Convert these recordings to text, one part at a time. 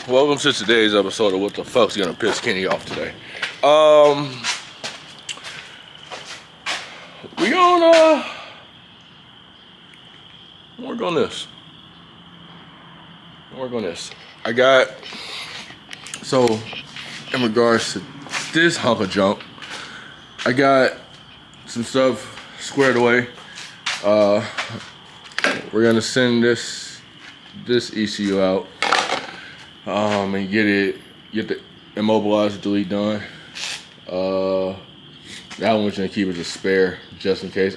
Welcome to today's episode of What the Fuck's Gonna Piss Kenny Off Today. We gonna work on this. I got, so in regards to this hunk of junk, I got some stuff squared away. We're gonna send this ECU out. And get the immobilize delete done. That one was gonna keep as a spare just in case.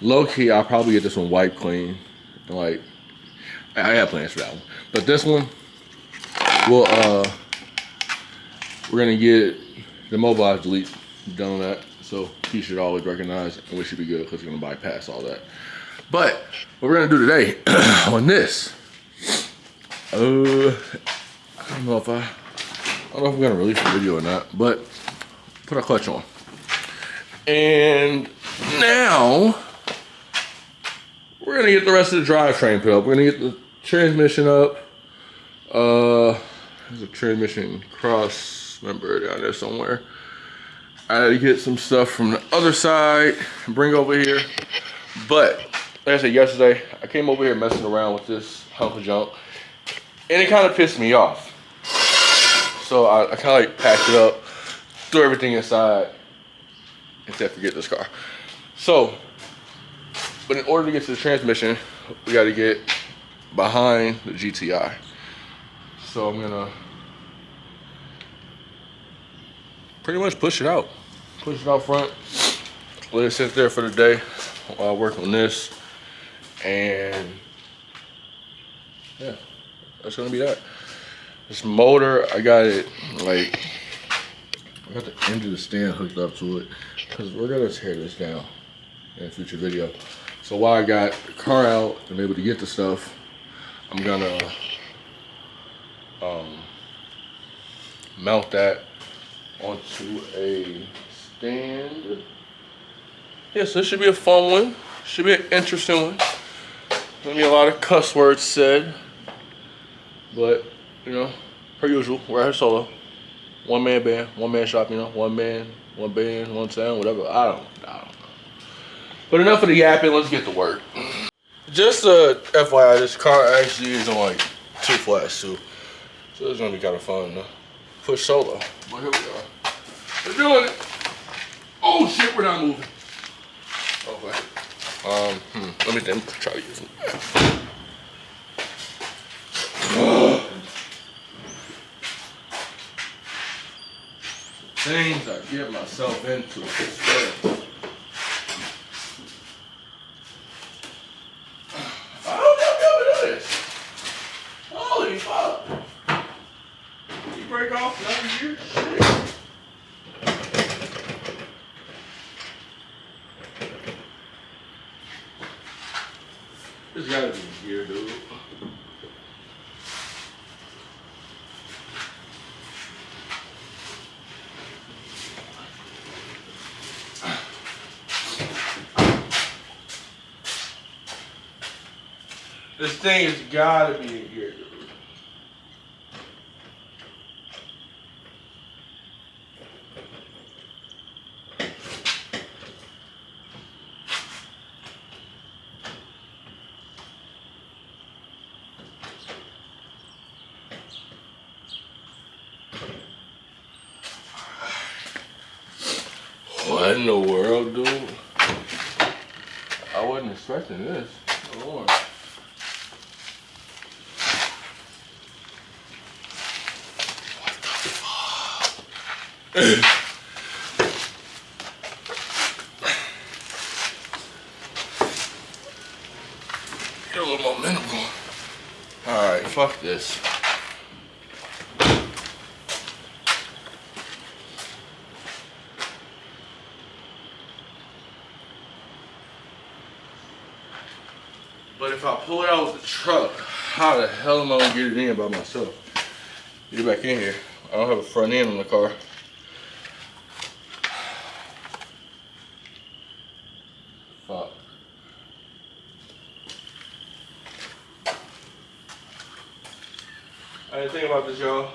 Low key, I'll probably get this one wipe clean. Like, I have plans for that one. But this one, we're gonna get the immobilize delete done on that. So he should always recognize, and we should be good because we're gonna bypass all that. But what we're gonna do today on this, I don't know if I'm gonna release the video or not, but put our clutch on. And now we're gonna get the rest of the drivetrain put up. We're gonna get the transmission up. There's a transmission cross member down there somewhere. I had to get some stuff from the other side and bring over here. But like I said yesterday, I came over here messing around with this hunk of junk, and it kind of pissed me off. So I kind of like packed it up, threw everything inside, except for get this car. So, but in order to get to the transmission, we got to get behind the GTI. So I'm gonna pretty much push it out front, let it sit there for the day while I work on this, and yeah, that's gonna be that. This motor, I got it, like, I got the end of the stand hooked up to it because we're gonna tear this down in a future video. So while I got the car out and able to get the stuff, I'm gonna mount that onto a stand. Yeah, so this should be a fun one. Should be an interesting one. Gonna be a lot of cuss words said, but you know, per usual, we're here solo. One man band, one man shop, you know, one man, one band, one sound, whatever. I don't know. But enough of the yapping, let's get to work. Just FYI, this car actually is on like 2 flats too. So it's gonna be kind of fun to push solo. But here we are. We're doing it. Oh shit, we're not moving. Okay. Let me think. Try to use them. Things I get myself into. I don't know how to do this. Holy fuck. You break off another year? Shit. This gotta be gear, dude. This thing has gotta be in gear, dude. What in the world, dude? I wasn't expecting this. Oh, Lord. Get a little momentum going. Alright, fuck this. But if I pull it out with the truck, how the hell am I gonna get it in by myself? Get it back in here. I don't have a front end on the car. Fuck. I didn't think about this with y'all.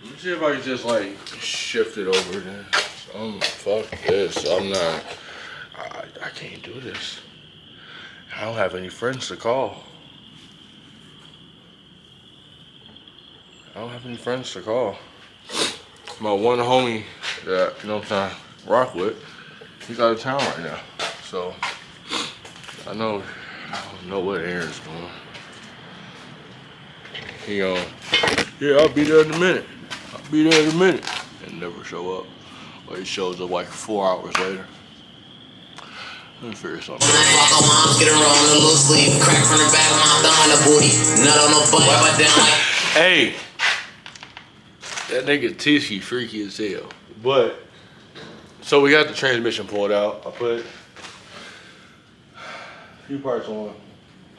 Let me see if I can just like shift it over then. Fuck this. I'm not. I can't do this. I don't have any friends to call. I don't have any friends to call. My one homie that, you know what I'm trying to rock with, he's out of town right now. So I don't know what Aaron's doing. He yeah, I'll be there in a minute. I'll be there in a minute. And never show up. Or he shows up like 4 hours later. Let me figure something out. Hey! That nigga Tisky freaky as hell. But, so we got the transmission pulled out. I put a few parts on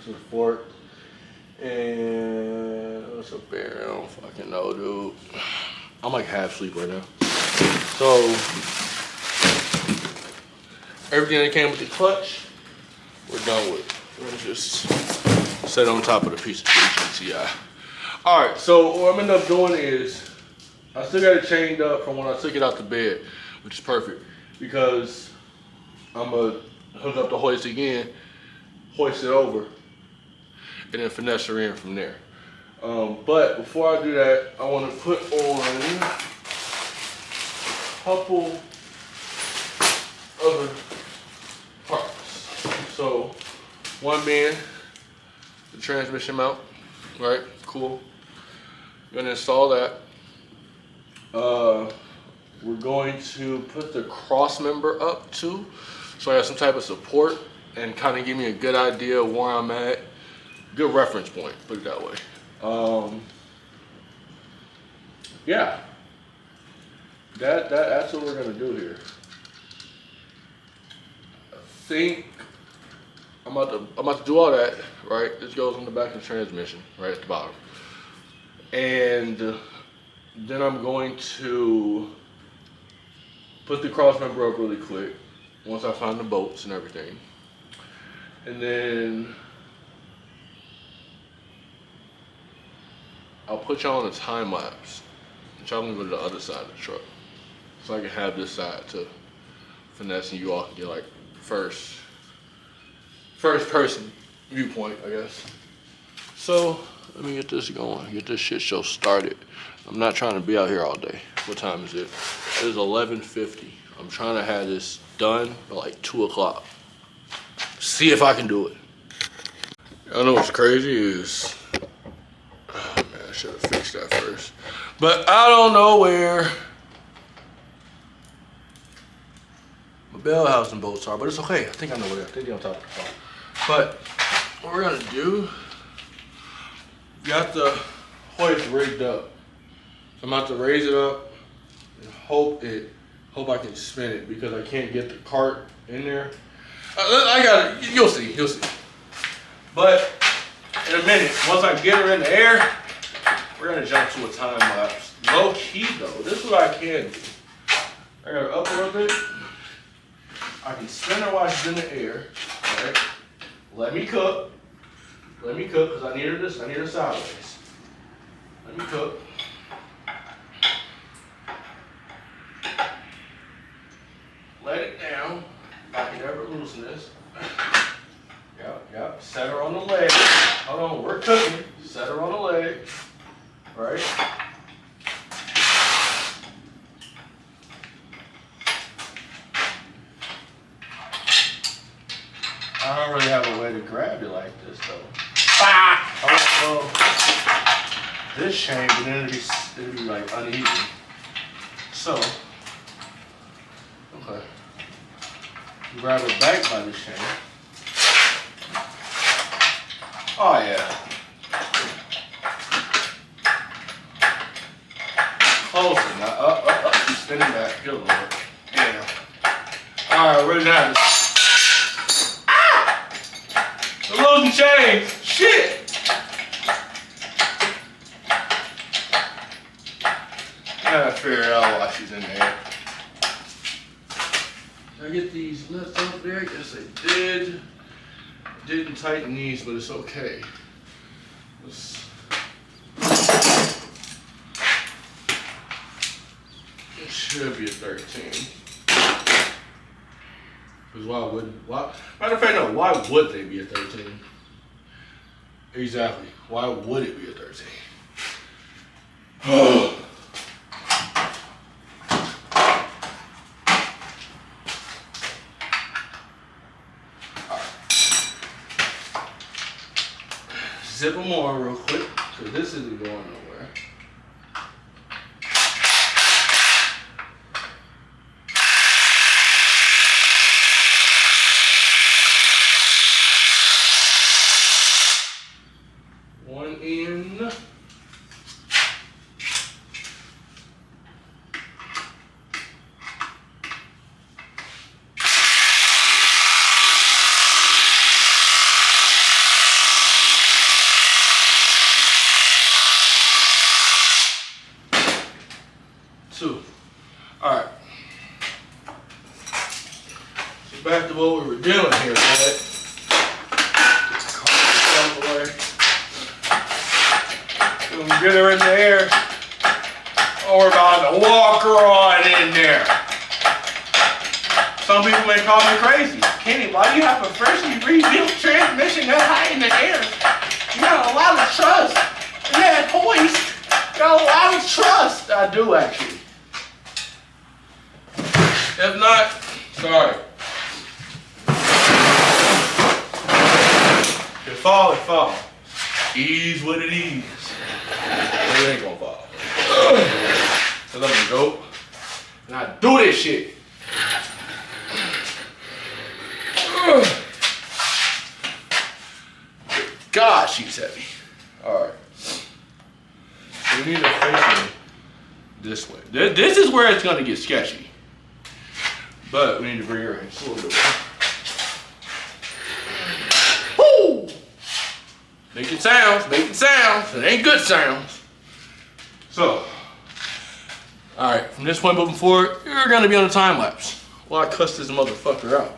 to the fork. And what's up there? I don't fucking know, dude. I'm like half asleep right now. So, everything that came with the clutch, we're done with. We're gonna just set on top of the piece of HTI. All right, so what I'm gonna end up doing is, I still got it chained up from when I took it out the bed, which is perfect, because I'm gonna hook up the hoist again, hoist it over, and then finesse her in from there. But before I do that, I want to put on a couple other parts. So, one being the transmission mount, right? Cool. We're gonna install that. We're going to put the cross member up too, so I have some type of support and kind of give me a good idea of where I'm at. Good reference point, put it that way. Yeah, that's what we're gonna do here. I think I'm about to do all that, right? This goes on the back of the transmission, right at the bottom. And then I'm going to put the cross member up really quick once I find the bolts and everything. And then I'll put y'all on a time lapse. Y'all can go to the other side of the truck. So I can have this side to finesse and you all can get like first person viewpoint, I guess. So let me get this going, get this shit show started. I'm not trying to be out here all day. What time is it? It is 11:50. I'm trying to have this done by like 2 o'clock. See if I can do it. Y'all know what's crazy is, oh man, I should have fixed that first. But I don't know where my bell housing bolts are, but it's okay. I think I know where they are. I think they're on top of the car. But what we're gonna do, got the hoist rigged up. So I'm about to raise it up and hope I can spin it because I can't get the cart in there. I got it. You'll see. But in a minute, once I get her in the air, we're gonna jump to a time lapse. Low key though, this is what I can do. I got her up a little bit. I can spin her while she's in the air. Right? Let me cook, because I need her sideways. Let me cook. Let it down. If I can ever loosen this. Yep. Set her on the leg. Hold on, we're cooking. Set her on the leg. Right? I don't really have a way to grab it like this though. Oh, well, this chain, but then it'll be like uneven. So, okay. Grab it back by the chain. Oh yeah. Close enough. Up. She's spinning back. Good lord. Yeah. Alright, we're done. Ah! I'm losing change. Shit. I gotta figure it out while she's in there. Did I get these nuts up there? Yes, I did. Didn't tighten these, but it's okay. It should be a 13. Because matter of fact, no, why would they be a 13? Exactly. Why would it be a 13? Zip them more real quick, because this isn't going nowhere. One in. Two. Alright. So back to what we were doing here, right? When we get her in the air, we're about to walk her on in there. Some people may call me crazy. Kenny, why do you have a freshly rebuilt transmission that high in the air? You got a lot of trust. Yeah, poise. You got a lot of trust. I do, actually. If not, sorry. If it fall, it fall. Ease what it is. It ain't gonna fall. So let me go. And I do this shit. God, she's heavy. Alright. So we need to face it this way. This is where it's gonna get sketchy. But we need to bring her in just a little bit. Woo! Making sounds. It ain't good sounds. So, alright, from this point moving forward, you're gonna be on a time lapse while I cuss this motherfucker out.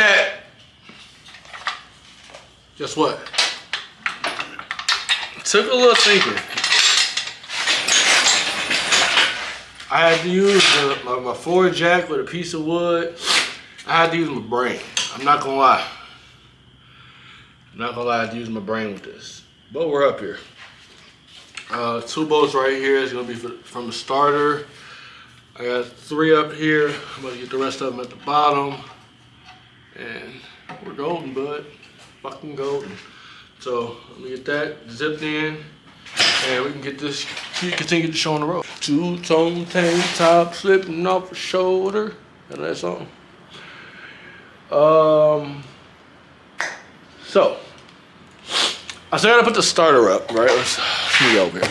that, guess what? Took a little thinking. I had to use my floor jack with a piece of wood. I had to use my brain. I'm not gonna lie. I had to use my brain with this. But we're up here. 2 bolts right here is gonna be from the starter. I got 3 up here. I'm gonna get the rest of them at the bottom. And we're golden, bud. Fucking golden. So let me get that zipped in. And we can get this, continue the show on the road. 2-tone tank top slipping off the shoulder. And that song. So I still gotta put the starter up, right? Let's move over here.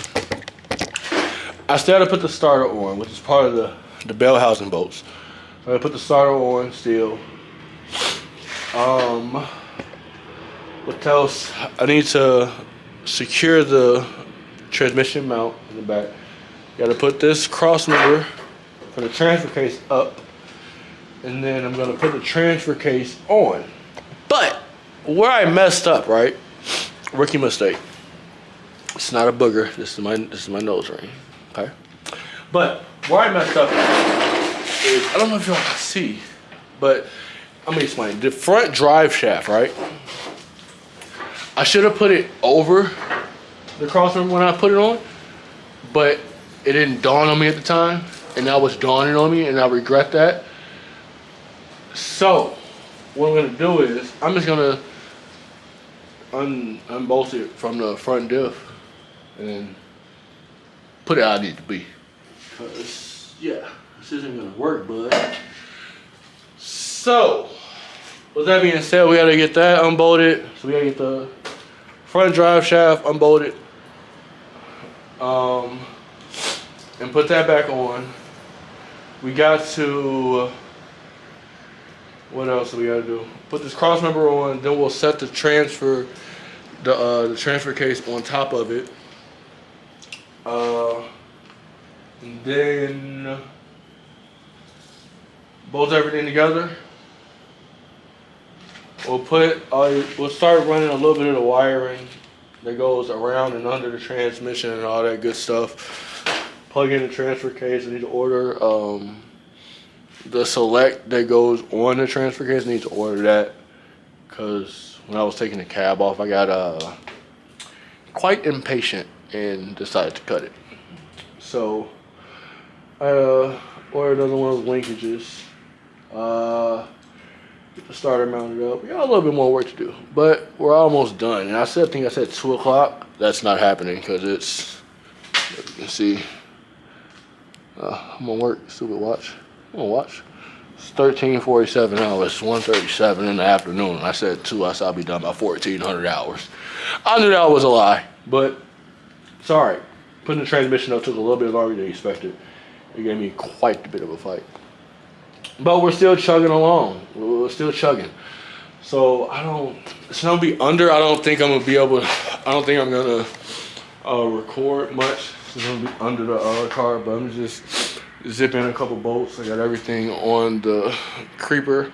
I still gotta put the starter on, which is part of the bell housing bolts. I gotta put the starter on still. What else? I need to secure the transmission mount in the back. Gotta put this cross member for the transfer case up, and then I'm gonna put the transfer case on. But where I messed up, right? Rookie mistake. It's not a booger. This is my nose ring. Okay. But where I messed up is, I don't know if y'all can see, but let me explain. The front drive shaft, right? I should have put it over the crossmember when I put it on, but it didn't dawn on me at the time, and now it's dawning on me, and I regret that. So what I'm gonna do is I'm just gonna unbolt it from the front diff and put it how it needs to be. Cause yeah, this isn't gonna work, bud. So with that being said, we gotta get that unbolted. So we gotta get the front drive shaft unbolted, and put that back on. We got to, what else do we gotta do? Put this cross member on, then we'll set the transfer case on top of it. And then bolt everything together. We'll start running a little bit of the wiring that goes around and under the transmission and all that good stuff. Plug in the transfer case. I need to order the select that goes on the transfer case. I need to order that because when I was taking the cab off, I got quite impatient and decided to cut it. So I ordered another one of those linkages. Get the starter mounted up. We got a little bit more work to do, but we're almost done. And I think I said 2 o'clock. That's not happening because it's, as you can see, I'm gonna work, stupid watch. I'm gonna watch. It's 13:47 now. It's 1:37 in the afternoon. I said 2. I said I'll be done by 1,400 hours. I knew that was a lie, but it's all right. Putting the transmission up took a little bit longer than expected. It gave me quite a bit of a fight. But we're still chugging along. We're still chugging. So it's gonna be under. I don't think I'm gonna record much. It's gonna be under the car, but I'm just zipping a couple bolts. I got everything on the creeper,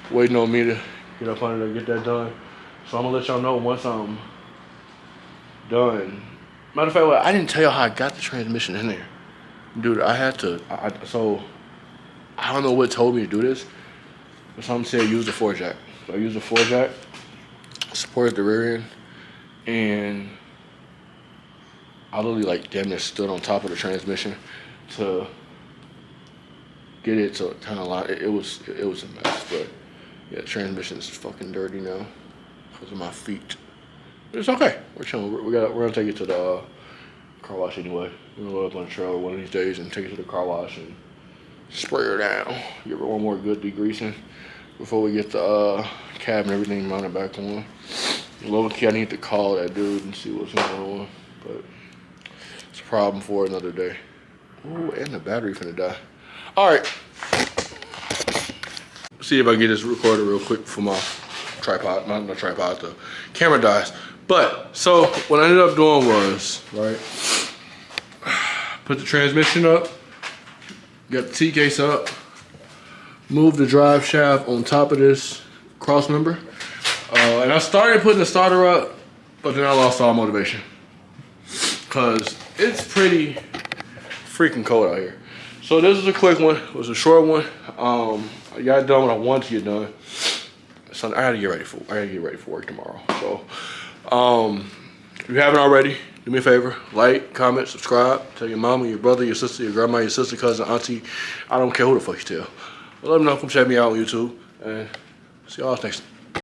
waiting on me to get up under there, get that done. So I'm gonna let y'all know once I'm done. Matter of fact, I didn't tell y'all how I got the transmission in there. Dude, so I don't know what told me to do this, but something said use the 4-jack. So I used the 4-jack, supported the rear end, and I literally like damn near stood on top of the transmission to get it to kind of line. It was a mess, but yeah, the transmission's fucking dirty now because of my feet. But it's okay. We're chilling. We're gonna take it to the car wash anyway. We're gonna load up on the trailer one of these days and take it to the car wash and spray her down. Give her one more good degreasing before we get the cab and everything mounted back on. Low key, I need to call that dude and see what's going on, but it's a problem for another day. Ooh, and the battery finna die. All right. See if I can get this recorded real quick before my tripod, not the tripod, the camera dies. But, so what I ended up doing was, right, put the transmission up, got the T-case up, move the drive shaft on top of this cross member. And I started putting the starter up, but then I lost all motivation. Cause it's pretty freaking cold out here. So this is a quick one. It was a short one. I got done what I wanted to get done. So I gotta get ready for work tomorrow. So if you haven't already, do me a favor, like, comment, subscribe, tell your mama, your brother, your sister, your grandma, your sister, cousin, auntie. I don't care who the fuck you tell. But let them know, come check me out on YouTube, and see y'all next time.